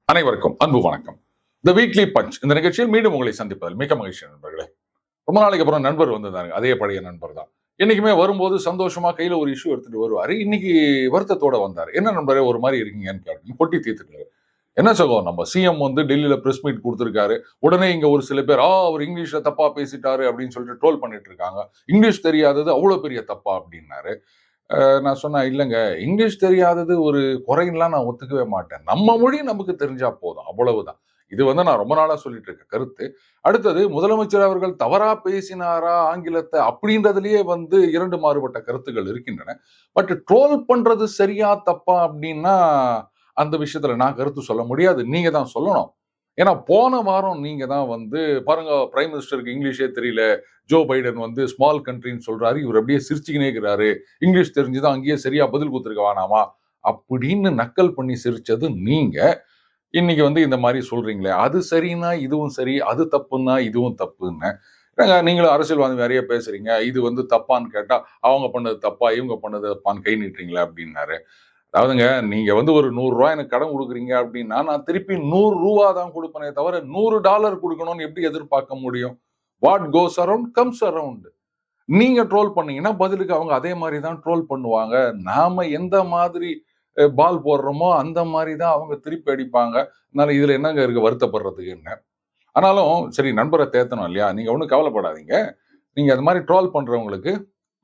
அனைவருக்கும் அன்பு வணக்கம். தி வீக்லி பஞ்ச் இந்த நிகழ்ச்சியில் மீண்டும் உங்களை சந்திப்பதில் மிக மகிழ்ச்சி நண்பர்களே. ரொம்ப நாளைக்கு அப்புறம் நண்பர் வந்திருந்தாங்க, அதே பழைய நண்பர் தான். என்னைக்குமே வரும்போது சந்தோஷமா கையில ஒரு இஷ்யூ எடுத்துட்டு வருவாரு. இன்னைக்கு வருத்தத்தோட வந்தாரு. என்ன நண்பரே ஒரு மாதிரி இருக்கீங்கன்னு கேட்டு கொட்டி தீர்த்துட்டாரு. என்ன சகோதரம், நம்ம சிஎம் வந்து டெல்லியில பிரஸ் மீட் கொடுத்திருக்காரு. உடனே இங்க ஒரு சில பேர் அவர் இங்கிலீஷ்ல தப்பா பேசிட்டாரு அப்படின்னு சொல்லிட்டு ட்ரோல் பண்ணிட்டு இருக்காங்க. இங்கிலீஷ் தெரியாதது அவ்வளவு பெரிய தப்பா அப்படின்னாரு. நான் சொன்னேன், இல்லைங்க, இங்கிலீஷ் தெரியாதது ஒரு குறைலாம் நான் ஒத்துக்கவே மாட்டேன். நம்ம மொழி நமக்கு தெரிஞ்சா போதும், அவ்வளவுதான். இது வந்து நான் ரொம்ப நாளா சொல்லிட்டு இருக்க கருத்து. அடுத்தது, முதலமைச்சர் அவர்கள் தவறா பேசினாரா ஆங்கிலத்தை அப்படின்றதுலயே வந்து இரண்டு மாறுபட்ட கருத்துக்கள் இருக்கின்றன. பட் ட்ரோல் பண்றது சரியா தப்பா அப்படின்னா அந்த விஷயத்துல நான் கருத்து சொல்ல முடியாது, நீங்க தான் சொல்லணும். ஏன்னா போன வாரம் நீங்க தான் வந்து பாருங்க, பிரைம் மினிஸ்டருக்கு இங்கிலீஷே தெரியல, ஜோ பைடன் வந்து ஸ்மால் கண்ட்ரின்னு சொல்றாரு, இவர் அப்படியே சிரிச்சுக்கினே இருக்கிறாரு, இங்கிலீஷ் தெரிஞ்சுதான் அங்கேயே சரியா பதில் கொடுத்துருக்க வேணாமா அப்படின்னு நக்கல் பண்ணி சிரிச்சது நீங்க. இன்னைக்கு வந்து இந்த மாதிரி சொல்றீங்களே, அது சரின்னா இதுவும் சரி, அது தப்புன்னா இதுவும் தப்புன்னு. நீங்களும் அரசியல்வாதி நிறைய பேசுறீங்க, இது வந்து தப்பான்னு கேட்டா அவங்க பண்ணது தப்பா இவங்க பண்ணது தப்பான்னு கை நீட்டுறீங்களா அப்படின்னாரு. அதாவதுங்க, நீங்க வந்து ஒரு $100 எனக்கு கடன் கொடுக்குறீங்க அப்படின்னா நான் திருப்பி $100 தான் கொடுப்பனே தவிர $100 கொடுக்கணும்னு எப்படி எதிர்பார்க்க முடியும்? What goes around comes around. நீங்க ட்ரோல் பண்ணீங்கன்னா பதிலுக்கு அவங்க அதே மாதிரி தான் ட்ரோல் பண்ணுவாங்க. நாம எந்த மாதிரி பால் போடுறோமோ அந்த மாதிரி தான் அவங்க திருப்பி அடிப்பாங்க. அதனால இதுல என்னங்க இருக்கு வருத்தப்படுறதுக்கு என்ன? ஆனாலும் சரி, நண்பரை தேத்தணும் இல்லையா? நீங்க ஒன்றும் கவலைப்படாதீங்க. நீங்க அது மாதிரி ட்ரோல் பண்றவங்களுக்கு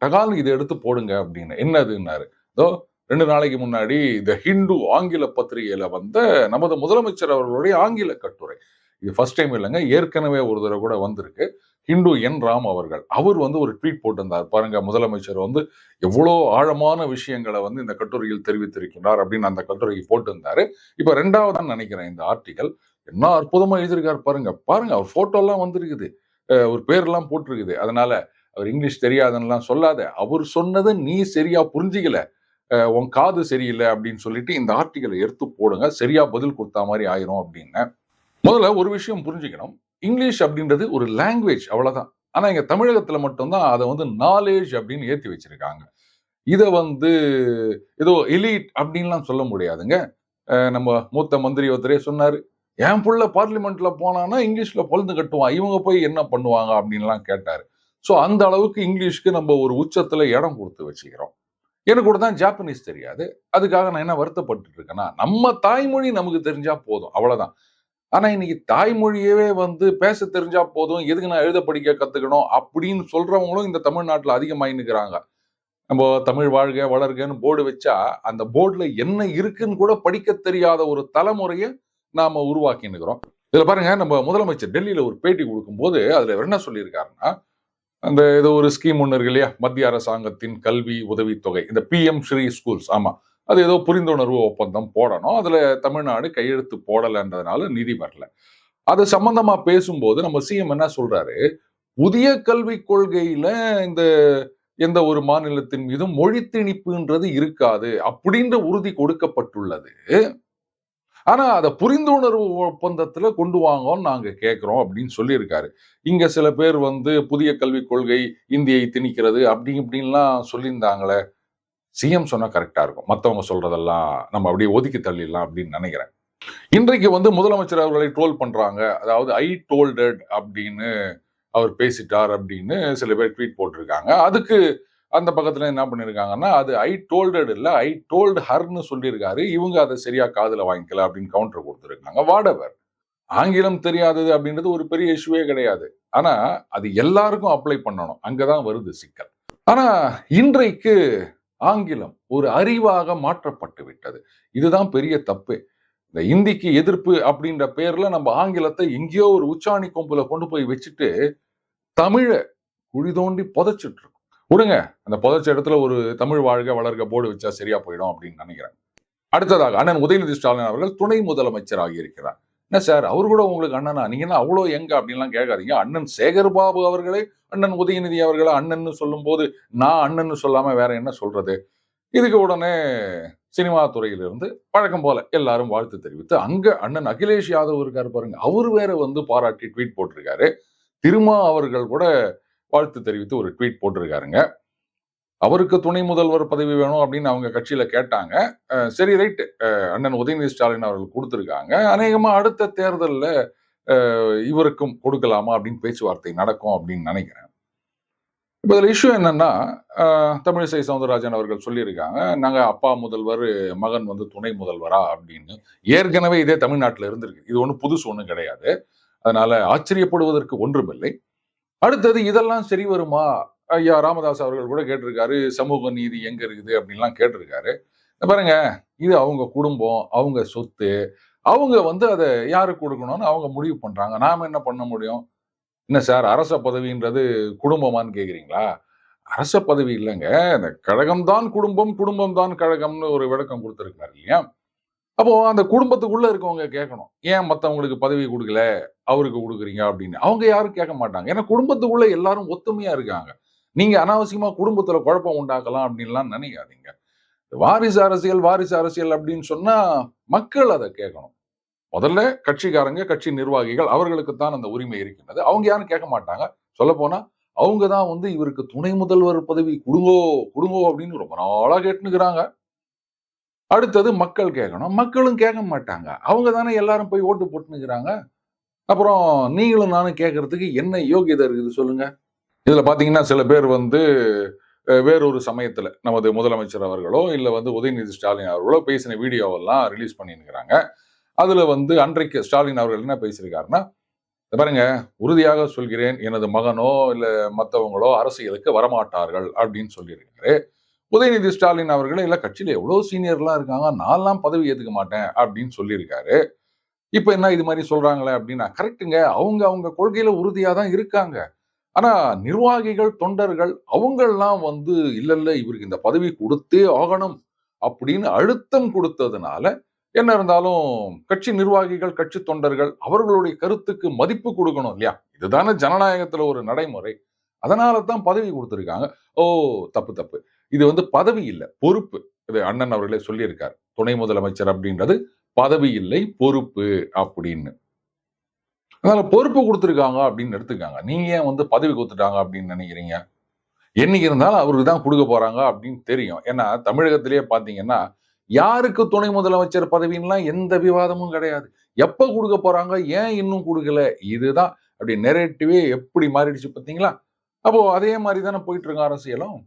டகால்னு இதை எடுத்து போடுங்க அப்படின்னு. என்னதுன்னாரு. இதோ 2 நாளைக்கு முன்னாடி த ஹிந்து ஆங்கில பத்திரிகையில வந்த நமது முதலமைச்சர் அவர்களுடைய ஆங்கில கட்டுரை. இது ஃபர்ஸ்ட் டைம் இல்லைங்க, ஏற்கனவே ஒரு தடவை கூட வந்திருக்கு. ஹிந்து என் ராம் அவர்கள் அவர் வந்து ஒரு ட்வீட் போட்டிருந்தார். பாருங்க, முதலமைச்சர் வந்து எவ்வளோ ஆழமான விஷயங்களை வந்து இந்த கட்டுரையில் தெரிவித்திருக்கிறார் அப்படின்னு அந்த கட்டுரையை போட்டிருந்தாரு. இப்ப 2வது நினைக்கிறேன் இந்த ஆர்டிகல். என்ன அற்புதமா எழுதியிருக்காரு பாருங்க. பாருங்க, அவர் போட்டோ எல்லாம் வந்திருக்குது, ஒரு பேர்லாம் போட்டிருக்குது. அதனால அவர் இங்கிலீஷ் தெரியாதுன்னு சொல்லாத, அவர் சொன்னதை நீ சரியா புரிஞ்சிக்கல, உன் காது சரியில்லை அப்படின்னு சொல்லிட்டு இந்த ஆர்டிகலை எடுத்து போடுங்க, சரியா பதில் கொடுத்தா மாதிரி ஆயிரும் அப்படின்னு. முதல்ல ஒரு விஷயம் புரிஞ்சுக்கணும், இங்கிலீஷ் அப்படின்றது ஒரு லாங்குவேஜ், அவ்வளவுதான். ஆனா இங்க தமிழகத்துல மட்டும்தான் அதை வந்து நாலேஜ் அப்படின்னு ஏத்தி வச்சிருக்காங்க. இதை வந்து ஏதோ எலிட் அப்படின்லாம் சொல்ல முடியாதுங்க. நம்ம மூத்த மந்திரி ஒருத்தரே சொன்னாரு, என் புள்ள பார்லிமெண்ட்ல போனான்னா இங்கிலீஷ்ல பொழுது கட்டுவான், இவங்க போய் என்ன பண்ணுவாங்க அப்படின்லாம் கேட்டாரு. ஸோ அந்த அளவுக்கு இங்கிலீஷ்க்கு நம்ம ஒரு உச்சத்துல இடம் கொடுத்து வச்சுக்கிறோம். எனக்கு கூட தான் ஜாப்பனீஸ் தெரியாது, அதுக்காக நான் என்ன வருத்தப்பட்டு இருக்கேன்னா, நம்ம தாய்மொழி நமக்கு தெரிஞ்சா போதும், அவ்வளவுதான். ஆனா இன்னைக்கு தாய்மொழியவே வந்து பேச தெரிஞ்சா போதும், எதுக்கு நான் எழுத படிக்க கத்துக்கணும் அப்படின்னு சொல்றவங்களும் இந்த தமிழ்நாட்டுல அதிகமாயின்னுக்கிறாங்க. நம்ம தமிழ் வாழ்க வளர்கன்னு போர்டு வச்சா அந்த போர்டுல என்ன இருக்குன்னு கூட படிக்க தெரியாத ஒரு தலைமுறையை நாம உருவாக்கின்னுக்கிறோம். இதுல பாருங்க, நம்ம முதலமைச்சர் டெல்லியில ஒரு பேட்டி கொடுக்கும்போது அதுல என்ன சொல்லியிருக்காருன்னா, அந்த ஏதோ ஒரு ஸ்கீம் ஒன்று இருக்கு இல்லையா, மத்திய அரசாங்கத்தின் கல்வி உதவித்தொகை, இந்த பிஎம் ஸ்ரீ ஸ்கூல்ஸ், ஆமா, அது ஏதோ புரிந்துணர்வு ஒப்பந்தம் போடணும், அதுல தமிழ்நாடு கையெழுத்து போடலைன்றதுனால நிதி வரல. அது சம்பந்தமா பேசும்போது நம்ம சிஎம் என்ன சொல்றாரு, புதிய கல்விக் கொள்கையில இந்த எந்த ஒரு மாநிலத்தின் மீதும் மொழி திணிப்புன்றது இருக்காது அப்படின்ற உறுதி கொடுக்கப்பட்டுள்ளது. ஆனா அதை புரிந்துணர்வு ஒப்பந்தத்துல கொண்டு வாங்கன்னு நாங்க கேட்கிறோம் அப்படின்னு சொல்லியிருக்காரு. இங்க சில பேர் வந்து புதிய கல்விக் கொள்கை இந்தியை திணிக்கிறது அப்படி இப்படின்லாம் சொல்லியிருந்தாங்களே. சிஎம் சொன்னா கரெக்டா இருக்கும், மத்தவங்க சொல்றதெல்லாம் நம்ம அப்படியே ஒதுக்கி தள்ளிடலாம் அப்படின்னு நினைக்கிறேன். இன்றைக்கு வந்து முதலமைச்சர் அவர்களை ட்ரோல் பண்றாங்க. அதாவது ஐ டோல்டட் அப்படின்னு அவர் பேசிட்டார் அப்படின்னு சில பேர் ட்வீட் போட்டிருக்காங்க. அதுக்கு அந்த பக்கத்துல என்ன பண்ணிருக்காங்கன்னா, அது ஐ டோல்டட் இல்ல, ஐ டோல்ட் ஹர்ன்னு சொல்லியிருக்காரு, இவங்க அதை சரியா காதுல வாங்கிக்கல அப்படின்னு கவுண்டர் கொடுத்துருக்காங்க. வாடவர், ஆங்கிலம் தெரியாதது அப்படின்றது ஒரு பெரிய இஷ்யூவே கிடையாது. ஆனா அது எல்லாருக்கும் அப்ளை பண்ணணும், அங்கதான் வருது சிக்கல். ஆனா இன்றைக்கு ஆங்கிலம் ஒரு அறிவாக மாற்றப்பட்டு விட்டது. இதுதான் பெரிய தப்பு. இந்த இந்திக்கு எதிர்ப்பு அப்படின்ற பேர்ல நம்ம ஆங்கிலத்தை எங்கேயோ ஒரு உச்சாணி கொம்புல கொண்டு போய் வச்சுட்டு தமிழ குழி தோண்டி புதைச்சிட்டு இருக்கோம். விடுங்க, அந்த புதைச்ச இடத்துல ஒரு தமிழ் வாழ்க வளர்க போர்டு வச்சா சரியா போயிடும் அப்படின்னு நினைக்கிறேன். அடுத்ததாக, அண்ணன் உதயநிதி ஸ்டாலின் அவர்கள் துணை முதலமைச்சர் ஆகியிருக்கிறார். என்ன சார், அவரு கூட உங்களுக்கு அண்ணனா? நீங்க என்ன அவ்வளோ எங்க அப்படின்லாம் கேட்காதீங்க. அண்ணன் சேகர்பாபு அவர்களே அண்ணன் உதயநிதி அவர்களை அண்ணன் சொல்லும் போது நான் அண்ணன் சொல்லாம வேற என்ன சொல்றது? இதுக்கு உடனே சினிமா துறையிலிருந்து வழக்கம் போல எல்லாரும் வாழ்த்து தெரிவித்து, அங்க அண்ணன் அகிலேஷ் யாதவ் இருக்காரு பாருங்க, அவரு வேற வந்து பாராட்டி ட்வீட் போட்டிருக்காரு. திருமா அவர்கள் கூட வாழ்த்து தெரிவித்து ஒரு ட்வீட் போட்டிருக்காருங்க. அவருக்கு துணை முதல்வர் பதவி வேணும் அப்படின்னு அவங்க கட்சியில கேட்டாங்க. சரி ரைட், அண்ணன் உதயநிதி ஸ்டாலின் அவர்கள் கொடுத்திருக்காங்க. அநேகமா அடுத்த தேர்தல்ல இவருக்கும் கொடுக்கலாமா அப்படின்னு பேச்சுவார்த்தை நடக்கும் அப்படின்னு நினைக்கிறேன். இப்ப இதுல இஷ்யூ என்னன்னா, தமிழிசை சவுந்தரராஜன் அவர்கள் சொல்லியிருக்காங்க, நாங்க அப்பா முதல்வர், மகன் வந்து துணை முதல்வரா அப்படின்னு. ஏற்கனவே இதே தமிழ்நாட்டுல இருந்திருக்கு. இது ஒண்ணும் புதுசு ஒண்ணும் கிடையாது. அதனால ஆச்சரியப்படுவதற்கு ஒன்றுமில்லை. அடுத்தது இதெல்லாம் சரி வருமா? ஐயா ராமதாஸ் அவர்கள் கூட கேட்டிருக்காரு, சமூக நீதி எங்க இருக்குது அப்படின்லாம் கேட்டிருக்காரு. பாருங்க, இது அவங்க குடும்பம், அவங்க சொத்து. அவங்க வந்து அத யாருக்கு கொடுக்கணும்னு அவங்க முடிவு பண்றாங்க. நாம என்ன பண்ண முடியும்? என்ன சார் அரச பதவின்றது குடும்பமான்னு கேக்குறீங்களா? அரச பதவி இல்லங்க. இந்த கழகம் தான் குடும்பம், குடும்பம் தான் கழகம்னு ஒரு விளக்கம் குடுத்திருக்காரு இல்லையா? அப்போ அந்த குடும்பத்துக்குள்ள இருக்கவங்க கேட்கணும். ஏன் மத்தவங்களுக்கு பதவி குடுக்கல, அவருக்கு குடுக்குறீங்க அப்படின்னு. அவங்க யாரும் கேட்க மாட்டாங்க. ஏன்னா குடும்பத்துக்குள்ள எல்லாரும் ஒத்துமையா இருக்காங்க. நீங்க அனாவசியமா குடும்பத்துல குழப்பம் உண்டாக்கலாம் அப்படின்லாம் நினைக்காதீங்க. வாரிசு அரசியல் அப்படின்னு சொன்னா மக்கள் அத கேட்கணும். முதல்ல கட்சிக்காரங்க, கட்சி நிர்வாகிகள் அவர்களுக்கு தான் அந்த உரிமை இருக்கின்றது. அவங்க யாரும் கேட்க மாட்டாங்க. சொல்லப்போனா அவங்க தான் வந்து இவருக்கு துணை முதல்வர் பதவி குடுங்கோ, குடுங்கோ அப்படின்னு ரொம்ப நாளா கேட்டுன்னுக்குறாங்க. அடுத்தது மக்கள் கேட்கணும். மக்களும் கேட்க மாட்டாங்க. அவங்க தானே எல்லாரும் போய் ஓட்டு போட்டுன்னுக்குறாங்க. அப்புறம் நீங்களும் நானும் கேட்கறதுக்கு என்ன யோகியதை இருக்குது சொல்லுங்க? இதுல பாத்தீங்கன்னா சில பேர் வந்து வேறொரு சமயத்துல நமது முதலமைச்சர் அவர்களோ, இல்ல வந்து உதயநிதி ஸ்டாலின் அவர்களோ பேசின வீடியோவெல்லாம் ரிலீஸ் பண்ணின்னுக்குறாங்க. அதுல வந்து அன்றைக்கு ஸ்டாலின் அவர்கள் என்ன பேசியிருக்காருன்னா, பாருங்க உறுதியாக சொல்கிறேன், எனது மகனோ இல்ல மத்தவங்களோ அரசியலுக்கு வரமாட்டார்கள் அப்படின்னு சொல்லியிருக்காரு. உதயநிதி ஸ்டாலின் அவர்கள் இல்ல கட்சியில எவ்வளவு சீனியர்லாம் இருக்காங்க, நான்லாம் பதவி ஏத்துக்க மாட்டேன் அப்படின்னு சொல்லியிருக்காரு. இப்ப என்ன இது மாதிரி சொல்றாங்களே அப்படின்னா, கரெக்ட்டுங்க. அவங்க அவங்க கொள்கையில உறுதியா தான் இருக்காங்க. ஆனா நிர்வாகிகள், தொண்டர்கள் அவங்கெல்லாம் வந்து இல்ல இல்ல இவருக்கு இந்த பதவி கொடுத்தே ஆகணும் அப்படின்னு அழுத்தம் கொடுத்ததுனால என்ன இருந்தாலும் கட்சி நிர்வாகிகள், கட்சி தொண்டர்கள் அவர்களுடைய கருத்துக்கு மதிப்பு கொடுக்கணும் இல்லையா? இதுதானே ஜனநாயகத்துல ஒரு நடைமுறை. அதனால தான் பதவி கொடுத்திருக்காங்க. ஓ! தப்பு, தப்பு. இது வந்து பதவி இல்ல, பொறுப்பு. இது அண்ணன் அவர்களே சொல்லியிருக்கார். துணை முதலமைச்சர் அப்படின்றது பதவி இல்லை, பொறுப்பு அப்படின்னு. அதனால பொறுப்பு கொடுத்திருக்காங்க அப்படின்னு எடுத்துக்காங்க. நீங்க ஏன் வந்து பதவி கொடுத்துட்டாங்க அப்படின்னு நினைக்கிறீங்க? என்னைக்கு இருந்தாலும் அவருக்கு தான் குடுக்க போறாங்க அப்படின்னு தெரியும். ஏன்னா தமிழகத்திலேயே பார்த்தீங்கன்னா, யாருக்கு துணை முதலமைச்சர் பதவின்லாம் எந்த விவாதமும் கிடையாது. எப்ப குடுக்க போறாங்க? ஏன் இன்னும் குடுக்கல? இதுதான் அப்படி நரேட்டிவே எப்படி மாறிடுச்சு பார்த்தீங்களா? அப்போ அதே மாரி தானே போயிட்டு இருக்கு அரசியலும்.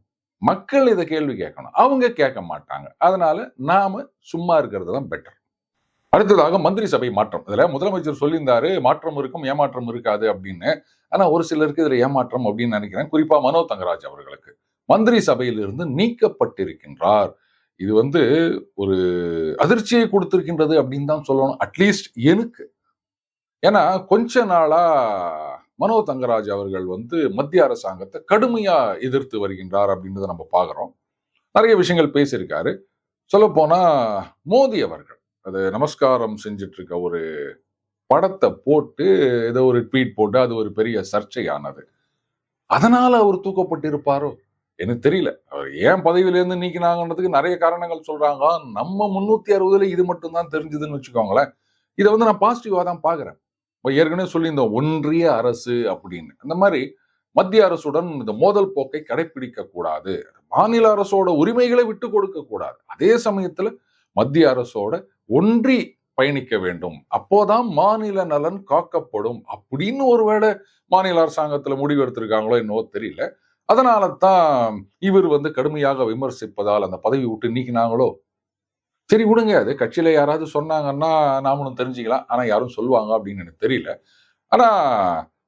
மக்கள் இத கேள்வி கேட்கணும். அவங்க கேட்க மாட்டாங்க. அதனால நாம சும்மா இருக்கிறது தான் பெட்டர். அடுத்ததாக மந்திரி சபை மாற்றம். இதுல முதலமைச்சர் சொல்லியிருந்தாரு, மாற்றம் இருக்கும், ஏமாற்றம் இருக்காது அப்படின்னு. ஆனா ஒரு சிலருக்கு இதுல ஏமாற்றம் அப்படின்னு நினைக்கிறேன். குறிப்பா மனோ தங்கராஜ் அவர்களுக்கு. மந்திரி சபையிலிருந்து நீக்கப்பட்டிருக்கின்றார். இது வந்து ஒரு அதிர்ச்சியை கொடுத்திருக்கின்றது அப்படின்னு தான் சொல்லணும். அட்லீஸ்ட் எனக்கு. ஏன்னா கொஞ்ச நாளா மனோ தங்கராஜ் அவர்கள் வந்து மத்திய அரசாங்கத்தை கடுமையா எதிர்த்து வருகின்றார் அப்படின்றத நம்ம பார்க்கிறோம். நிறைய விஷயங்கள் பேசியிருக்காரு. சொல்லப்போனா மோடி அவர்கள் அது நமஸ்காரம் செஞ்சுட்டு இருக்க ஒரு படத்தை போட்டு ஏதோ ஒரு ட்வீட் போட்டு அது ஒரு பெரிய சர்ச்சையானது. அதனால அவர் தூக்கப்பட்டிருப்பாரோ? எனக்கு தெரியல. அவர் ஏன் பதவியிலிருந்து நீக்கினாங்கன்றதுக்கு நிறைய காரணங்கள் சொல்றாங்க. நம்ம 360ல இது மட்டும் தான் தெரிஞ்சதுன்னு வச்சுக்கோங்களேன். இதை வந்து நான் பாசிட்டிவா தான் பார்க்கிறேன். ஏற்கனவே சொல்லியிருந்தோம் ஒன்றிய அரசு அப்படின்னு. அந்த மாதிரி மத்திய அரசுடன் இந்த மோதல் போக்கை கடைபிடிக்க கூடாது. மாநில அரசோட உரிமைகளை விட்டு கொடுக்க கூடாது. அதே சமயத்துல மத்திய அரசோட ஒன்றி பயணிக்க வேண்டும். அப்போதான் மாநில நலன் காக்கப்படும் அப்படின்னு ஒருவேளை மாநில அரசாங்கத்துல முடிவு எடுத்திருக்காங்களோ என்னவோ தெரியல. அதனால தான் இவர் வந்து கடுமையாக விமர்சிப்பதால் அந்த பதவி விட்டு நீக்கினாங்களோ. சரி விடுங்க, அது கட்சியில யாராவது சொன்னாங்கன்னா நாமளும் தெரிஞ்சுக்கலாம். ஆனா யாரும் சொல்லுவாங்க அப்படின்னு எனக்கு தெரியல. ஆனா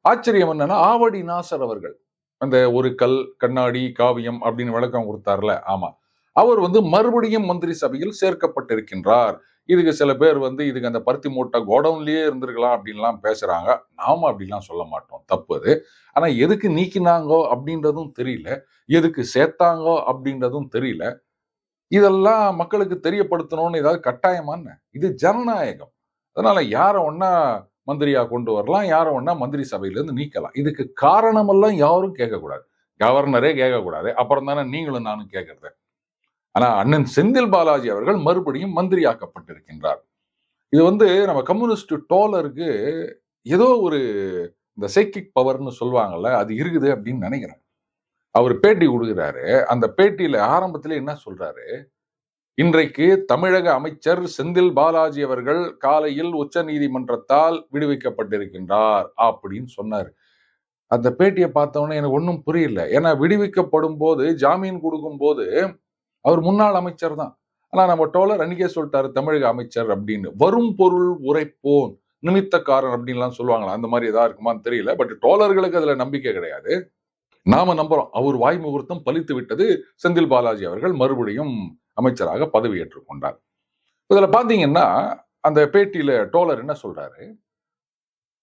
ஆச்சரியம் என்னன்னா ஆவடி நாசர் அவர்கள் அந்த ஒரு கல் கண்ணாடி காவியம் அப்படின்னு விளக்கம் கொடுத்தார்ல, ஆமா, அவர் வந்து மறுபடியும் மந்திரி சபையில் சேர்க்கப்பட்டிருக்கின்றார். இதுக்கு சில பேர் வந்து இதுக்கு அந்த பருத்தி மூட்டை கோடவுன்லயே இருந்திருக்கலாம் அப்படின்லாம் பேசுறாங்க. நாம அப்படிலாம் சொல்ல மாட்டோம், தப்பு அது. ஆனா எதுக்கு நீக்கினாங்கோ அப்படின்றதும் தெரியல, எதுக்கு சேர்த்தாங்கோ அப்படின்றதும் தெரியல. இதெல்லாம் மக்களுக்கு தெரியப்படுத்தணும்னு ஏதாவது கட்டாயமான இது ஜனநாயகம். அதனால யார ஒன்னா மந்திரியா கொண்டு வரலாம், யார ஒன்னா மந்திரி சபையிலிருந்து நீக்கலாம். இதுக்கு காரணமெல்லாம் யாரும் கேட்கக்கூடாது. கவர்னரே கேட்கக்கூடாது. அப்புறம் தானே நீங்களும் நானும் கேட்கறது. ஆனா அண்ணன் செந்தில் பாலாஜி அவர்கள் மறுபடியும் மந்திரியாக்கப்பட்டிருக்கின்றார். இது வந்து நம்ம கம்யூனிஸ்ட் டோலருக்கு ஏதோ ஒரு இந்த சைக்கிக் பவர்னு சொல்லுவாங்கல்ல, அது இருக்குது அப்படின்னு நினைக்கிறேன். அவர் பேட்டி கொடுக்கிறாரு. அந்த பேட்டியில ஆரம்பத்திலே என்ன சொல்றாரு, இன்றைக்கு தமிழக அமைச்சர் செந்தில் பாலாஜி அவர்கள் காலையில் உச்சநீதிமன்றத்தால் விடுவிக்கப்பட்டிருக்கின்றார் அப்படின்னு சொன்னாரு. அந்த பேட்டியை பார்த்தவொடனே எனக்கு ஒண்ணும் புரியல. ஏன்னா விடுவிக்கப்படும் போது, ஜாமீன் கொடுக்கும்போது அவர் முன்னாள் அமைச்சர் தான். ஆனா நம்ம டோலர் அன்னைக்கே சொல்லிட்டாரு தமிழக அமைச்சர் அப்படின்னு. வரும் பொருள் உரைப்போன், நிமித்தக்காரன் அப்படின்லாம் சொல்லுவாங்களா? அந்த மாதிரி ஏதாவது இருக்குமான்னு தெரியல. பட் டோலர்களுக்கு அதுல நம்பிக்கை கிடையாது. நாம நம்புறோம். அவர் வாய் முகூர்த்தம் பலித்து விட்டது. செந்தில் பாலாஜி அவர்கள் மறுபடியும் அமைச்சராக பதவியேற்றுக் கொண்டார். இதுல பாத்தீங்கன்னா, அந்த பேட்டியில டோலர் என்ன சொல்றாரு,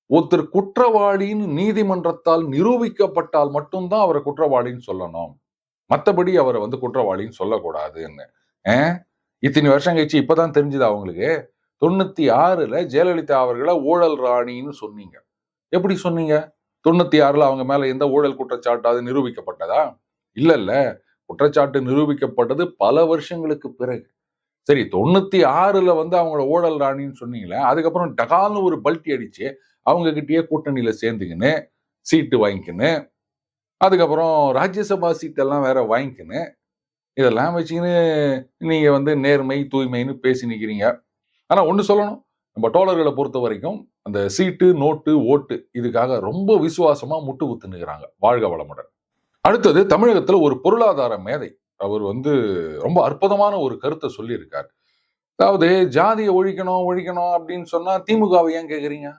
ஒருத்தர் குற்றவாளின்னு நீதிமன்றத்தால் நிரூபிக்கப்பட்டால் மட்டும்தான் அவரை குற்றவாளின்னு சொல்லணும். மத்தபடி அவரை வந்து குற்றவாளின்னு சொல்லக்கூடாதுன்னு. இத்தனை வருஷம் கழிச்சு இப்பதான் தெரிஞ்சுது அவங்களுக்கு. 96ல ஜெயலலிதா அவர்களை ஊழல் ராணின்னு சொன்னீங்க. எப்படி சொன்னீங்க? 96ல அவங்க மேல எந்த ஊழல் குற்றச்சாட்டாவது நிரூபிக்கப்பட்டதா? இல்ல. குற்றச்சாட்டு நிரூபிக்கப்பட்டது பல வருஷங்களுக்கு பிறகு. சரி, 96ல வந்து அவங்கள ஊழல் ராணின்னு சொன்னீங்களே, அதுக்கப்புறம் டகால்னு ஒரு பல்டி அடிச்சு அவங்க கிட்டயே கூட்டணியில சேர்ந்துக்கின்னு சீட்டு வாங்கிக்கின்னு, அதுக்கப்புறம் ராஜ்யசபா சீட்டெல்லாம் வேற வாங்கிக்கின்னு, இதெல்லாம் வச்சுக்கின்னு நீங்க வந்து நேர்மை தூய்மைன்னு பேசி நிக்கிறீங்க. ஆனா ஒண்ணு சொல்லணும், நம்ம டோலர்களை பொறுத்த வரைக்கும் அந்த சீட்டு நோட்டு ஓட்டு இதுக்காக ரொம்ப விசுவாசமா முட்டு குத்துனுகிறாங்க. வாழ்க வளமுடன். அடுத்தது தமிழகத்துல ஒரு பொருளாதார மேதை அவர் வந்து ரொம்ப அற்புதமான ஒரு கருத்தை சொல்லியிருக்கார். அதாவது ஜாதியை ஒழிக்கணும் ஒழிக்கணும் அப்படின்னு சொன்னா திமுகவை ஏன் கேக்குறீங்க?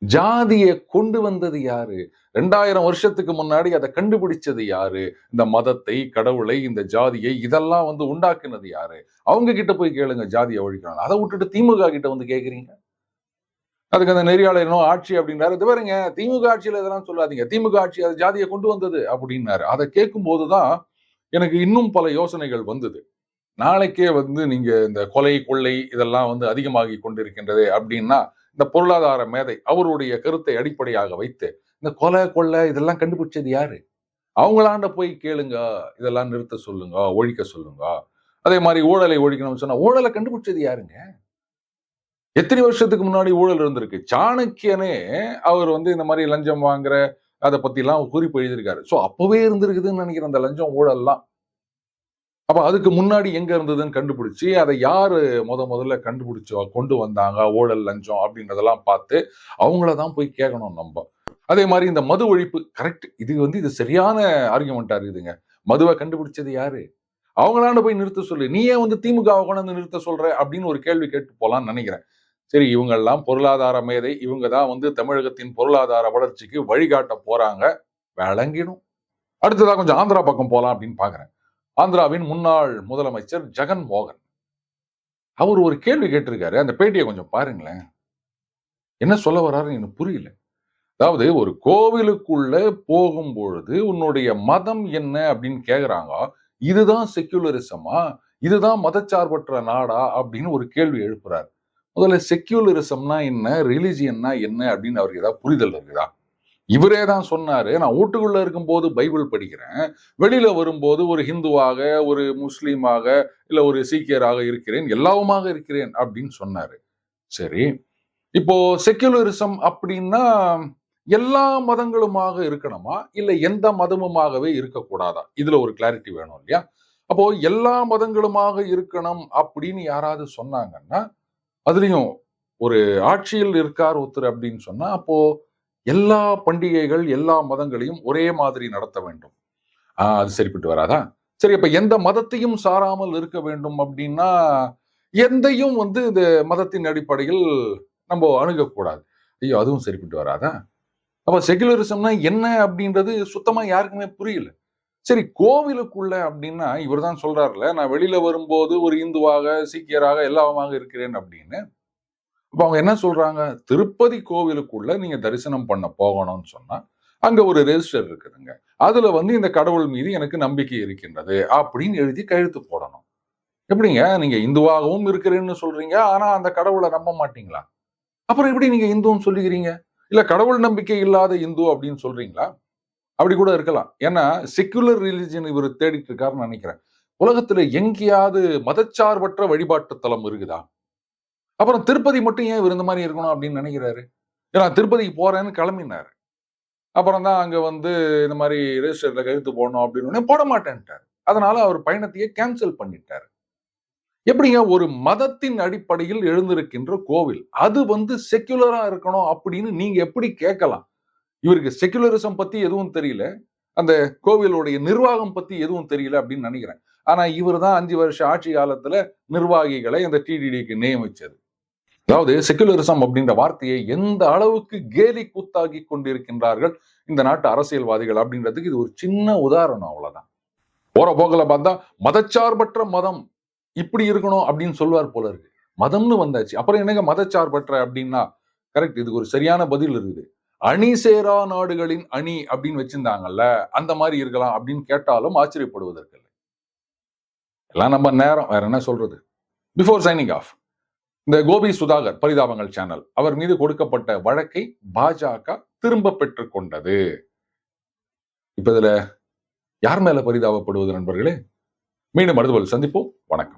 ஜாதியை கொண்டு வந்தது யாரு? 2000 வருஷத்துக்கு முன்னாடி அதை கண்டுபிடிச்சது யாரு? இந்த மதத்தை, கடவுளை, இந்த ஜாதியை இதெல்லாம் வந்து உண்டாக்குனது யாரு? அவங்க கிட்ட போய் கேளுங்க ஜாதியை ஒழிக்கணும். அதை விட்டுட்டு திமுக கிட்ட வந்து கேக்குறீங்க. அதுக்கு அந்த நெறியாளர் என்னவோ ஆட்சி அப்படின்றாரு. இது பாருங்க, திமுக ஆட்சியில இதெல்லாம் சொல்லாதீங்க. திமுக ஆட்சி அது ஜாதியை கொண்டு வந்தது அப்படின்னாரு. அதை கேட்கும் போதுதான் எனக்கு இன்னும் பல யோசனைகள் வந்தது. நாளைக்கே வந்து நீங்க இந்த கொலை கொள்ளை இதெல்லாம் வந்து அதிகமாகி கொண்டிருக்கின்றது அப்படின்னா இந்த பொருளாதார மேதை அவருடைய கருத்தை அடிப்படையாக வைத்து இந்த கொலை கொள்ளை இதெல்லாம் கண்டுபிடிச்சது யாரு? அவங்களாண்ட போய் கேளுங்க, இதெல்லாம் நிறுத்த சொல்லுங்க, ஒழிக்க சொல்லுங்க. அதே மாதிரி ஊழலை ஒழிக்கணும்னு சொன்னா ஊழலை கண்டுபிடிச்சது யாருங்க? எத்தனை வருஷத்துக்கு முன்னாடி ஊழல் இருந்திருக்கு. சாணக்கியனே அவர் வந்து இந்த மாதிரி லஞ்சம் வாங்குற அதை பத்தி எல்லாம் குறிப்பு எழுதியிருக்காரு. சோ அப்பவே இருந்திருக்குதுன்னு நினைக்கிறேன் அந்த லஞ்சம் ஊழல்லாம். அப்ப அதுக்கு முன்னாடி எங்க இருந்ததுன்னு கண்டுபிடிச்சு அதை யாரு முதல்ல கண்டுபிடிச்சோ கொண்டு வந்தாங்க ஊழல் லஞ்சம் அப்படின்றதெல்லாம் பார்த்து அவங்களதான் போய் கேட்கணும் நம்ம. அதே மாதிரி இந்த மது ஒழிப்பு கரெக்ட். இது சரியான ஆர்குமெண்டா இருக்குதுங்க. மதுவை கண்டுபிடிச்சது யாரு? அவங்களாண்ட போய் நிறுத்த சொல்லு. நீ ஏன் வந்து திமுகவை கொண்டு நிறுத்த சொல்ற அப்படின்னு ஒரு கேள்வி கேட்டு போலான்னு நினைக்கிறேன். சரி, இவங்க எல்லாம் பொருளாதார மேதை, இவங்க தான் வந்து தமிழகத்தின் பொருளாதார வளர்ச்சிக்கு வழிகாட்ட போறாங்க, விளங்கிடும். அடுத்ததா கொஞ்சம் ஆந்திரா பக்கம் போலாம் அப்படின்னு பாக்குறேன். ஆந்திராவின் முன்னாள் முதலமைச்சர் ஜெகன் மோகன் அவர் ஒரு கேள்வி கேட்டிருக்காரு. அந்த பேட்டியை கொஞ்சம் பாருங்களேன். என்ன சொல்ல வர்றாருன்னு எனக்கு புரியல. அதாவது ஒரு கோவிலுக்குள்ள போகும்பொழுது உன்னுடைய மதம் என்ன அப்படின்னு கேக்குறாங்க. இதுதான் செக்யூலரிசமா? இதுதான் மதச்சார்பற்ற நாடா அப்படின்னு ஒரு கேள்வி எழுப்புறாரு. முதல்ல செக்யூலரிசம்னா என்ன, ரிலிஜியன்னா என்ன அப்படின்னு அவருக்கு ஏதாவது புரிதல் இருக்குதா? இவரே தான் சொன்னாரு, நான் வீட்டுக்குள்ள இருக்கும்போது பைபிள் படிக்கிறேன், வெளியில வரும்போது ஒரு ஹிந்துவாக, ஒரு முஸ்லீமாக, இல்ல ஒரு சீக்கியராக இருக்கிறேன், எல்லாவுமாக இருக்கிறேன் அப்படின்னு சொன்னாரு. சரி, இப்போ செக்யூலரிசம் அப்படின்னா எல்லா மதங்களுமாக இருக்கணுமா, இல்ல எந்த மதமுமாகவே இருக்கக்கூடாதா? இதுல ஒரு கிளாரிட்டி வேணும் இல்லையா? அப்போ எல்லா மதங்களுமாக இருக்கணும் அப்படின்னு யாராவது சொன்னாங்கன்னா அதுலயும் ஒரு ஆட்சியில் இருக்கார் ஒருத்தர் அப்படின்னு சொன்னா அப்போ எல்லா பண்டிகைகள் எல்லா மதங்களையும் ஒரே மாதிரி நடத்த வேண்டும். அது சரிப்பட்டு வராதா? சரி, அப்ப எந்த மதத்தையும் சாராமல் இருக்க வேண்டும் அப்படின்னா எந்தையும் வந்து இந்த மதத்தின் அடிப்படையில் நம்ம அணுகக்கூடாது. ஐயோ, அதுவும் சரிப்பட்டு வராதா? அப்ப செகுலரிசம்னா என்ன அப்படின்றது சுத்தமா யாருக்குமே புரியல. சரி, கோவிலுக்குள்ள அப்படின்னா இவர் தான் சொல்றாருல, நான் வெளியில வரும்போது ஒரு இந்துவாக சீக்கியராக எல்லாமாக இருக்கிறேன் அப்படின்னு. அப்ப அவங்க என்ன சொல்றாங்க, திருப்பதி கோவிலுக்குள்ள நீங்க தரிசனம் பண்ண போகணும்னு சொன்னா அங்க ஒரு ரெஜிஸ்டர் இருக்குதுங்க. அதுல வந்து இந்த கடவுள் மீது எனக்கு நம்பிக்கை இருக்கின்றது அப்படின்னு எழுதி கையெழுத்து போடணும். எப்படிங்க நீங்க இந்துவாகவும் இருக்கிறேன்னு சொல்றீங்க, ஆனா அந்த கடவுளை நம்ப மாட்டீங்களா? அப்புறம் எப்படி நீங்க இந்துன்னு சொல்லிக்கிறீங்க? இல்ல கடவுள் நம்பிக்கை இல்லாத இந்து அப்படின்னு சொல்றீங்களா? அப்படி கூட இருக்கலாம். ஏன்னா செக்குலர் ரிலிஜன் இவர் தேடிட்டு இருக்காருன்னு நினைக்கிறேன். உலகத்துல எங்கேயாவது மதச்சார்பற்ற வழிபாட்டு தலம் இருக்குதா? அப்புறம் திருப்பதி மட்டும் ஏன் இவர் இந்த மாதிரி இருக்கணும் அப்படின்னு நினைக்கிறாரு? ஏன்னா திருப்பதிக்கு போறேன்னு கிளம்பினாரு. அப்புறம் தான் அங்க வந்து இந்த மாதிரி ரெஜிஸ்டர்ல கையெழுத்து போடணும் அப்படின்னு உடனே போட மாட்டேன்ட்டார். அதனால அவர் பயணத்தையே கேன்சல் பண்ணிட்டார். எப்படிங்க ஒரு மதத்தின் அடிப்படையில் எழுந்திருக்கின்ற கோவில் அது வந்து செக்குலரா இருக்கணும் அப்படின்னு நீங்க எப்படி கேட்கலாம்? இவருக்கு செக்குலரிசம் பத்தி எதுவும் தெரியல. அந்த கோவிலுடைய நிர்வாகம் பத்தி எதுவும் தெரியல அப்படின்னு நினைக்கிறேன். ஆனா இவர் தான் 5 வருஷ ஆட்சி காலத்துல நிர்வாகிகளை அந்த டிடிடிக்கு நியமிச்சது. அதாவது செக்குலரிசம் அப்படின்ற வார்த்தையை எந்த அளவுக்கு கேலி கூத்தாகி கொண்டிருக்கின்றார்கள் இந்த நாட்டு அரசியல்வாதிகள் அப்படின்றதுக்கு இது ஒரு சின்ன உதாரணம், அவ்வளவுதான். போற போக்குல பார்த்தா மதச்சார்பற்ற மதம் இப்படி இருக்கணும் அப்படின்னு சொல்வார் போல இருக்கு. மதம்னு வந்தாச்சு, அப்புறம் என்னங்க மதச்சார்பற்ற அப்படின்னா? கரெக்ட், இதுக்கு ஒரு சரியான பதில் இருக்குது. அணி சேரா நாடுகளின் அணி அப்படின்னு வச்சிருந்தாங்கல்ல, அந்த மாதிரி இருக்கலாம் அப்படின்னு கேட்டாலும் ஆச்சரியப்படுவதற்கு இல்லை. எல்லாம் நம்ம நேரம், வேற என்ன சொல்றது. பிஃபோர் சைனிங் ஆஃப், இந்த கோபி சுதாகர் பரிதாபங்கள் சேனல் அவர் மீது கொடுக்கப்பட்ட வழக்கை பாஜக திரும்ப பெற்றுக் கொண்டது. இப்ப இதுல யார் மேல பரிதாபப்படுவது நண்பர்களே? மீண்டும் அடுத்த சந்திப்போம். வணக்கம்.